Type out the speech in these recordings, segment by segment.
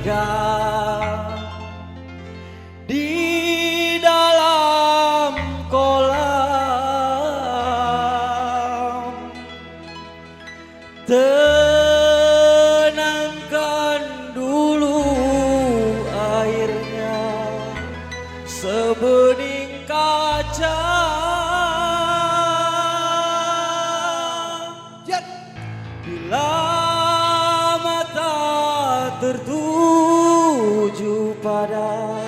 ikan di dalam kolam. Tenangkan dulu airnya sebening kaca. Bila mata tertuju pada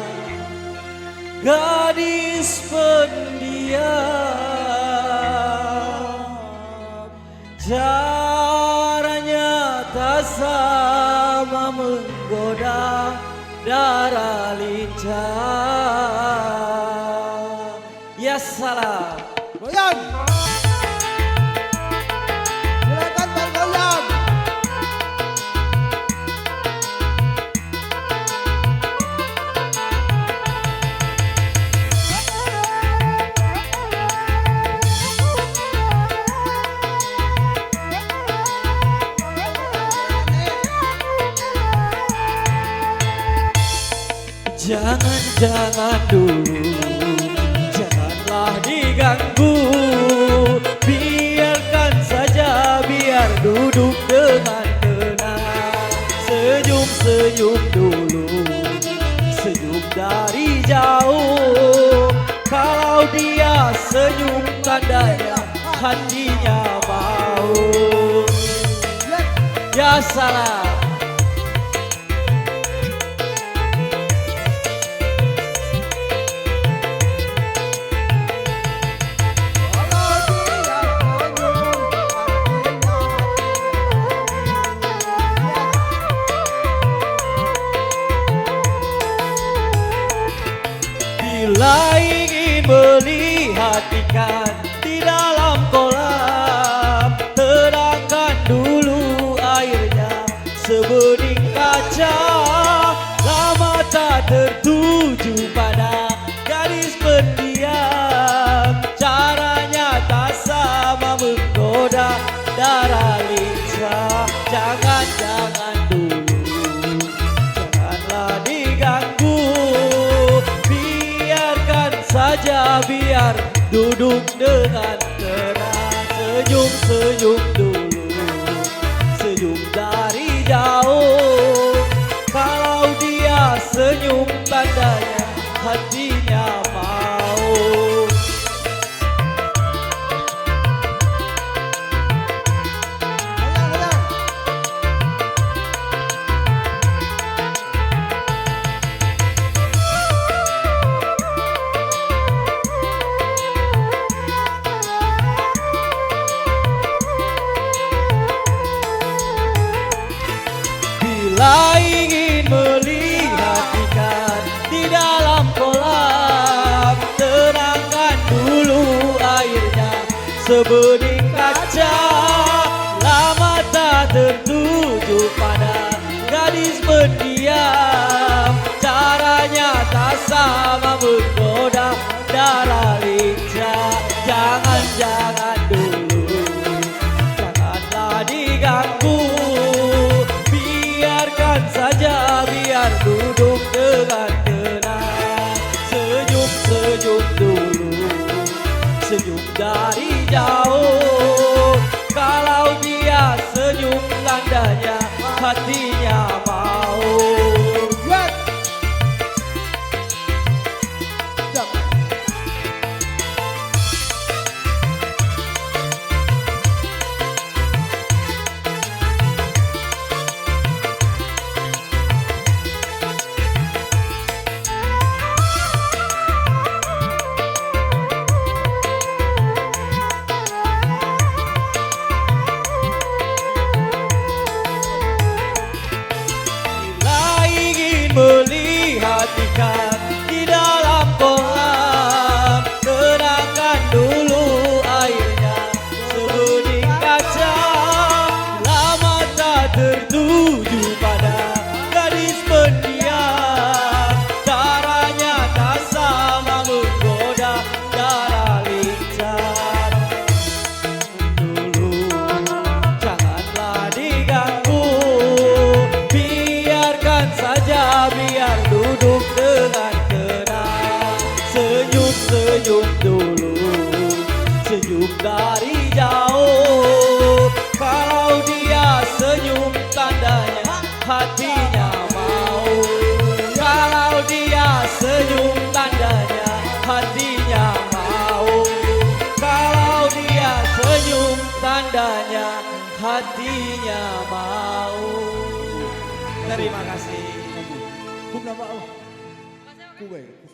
gadis pendiam, caranya tak sama menggoda darah lincah. Ya salam. Goyang. Silakan bergoyang. Jangan dulu, janganlah diganggu. Biarkan saja, biar duduk dengan tenang. Senyum-senyum dulu, senyum dari jauh. Kalau dia senyum tandanya hatinya mau. Ya salam. Bila ingin melihat ikan di dalam kolam, tenangkan dulu airnya sebening kaca. Lama tak tertuju pada gadis pendiam, caranya tak sama menggoda darah lincah. Jangan dulu, janganlah diganggu. Saja biar duduk dengan tenang. Senyum-senyum dulu, senyum dari jauh. Kalau dia senyum tandanya hatinya mau. Bila ingin melihat ikan di dalam kolam, tenangkan dulu airnya sebening kaca. Lama tak tertuju pada gadis pendiam, caranya tak sama menggoda darah lincah. Jangan dulu, janganlah diganggu. Saja biar duduk dengan tenang. Senyum-senyum dulu, senyum dari jauh. Kalau dia senyum tandanya hatinya mau. hatinya mau. Terima kasih. Kum nama Allah. Ku baik.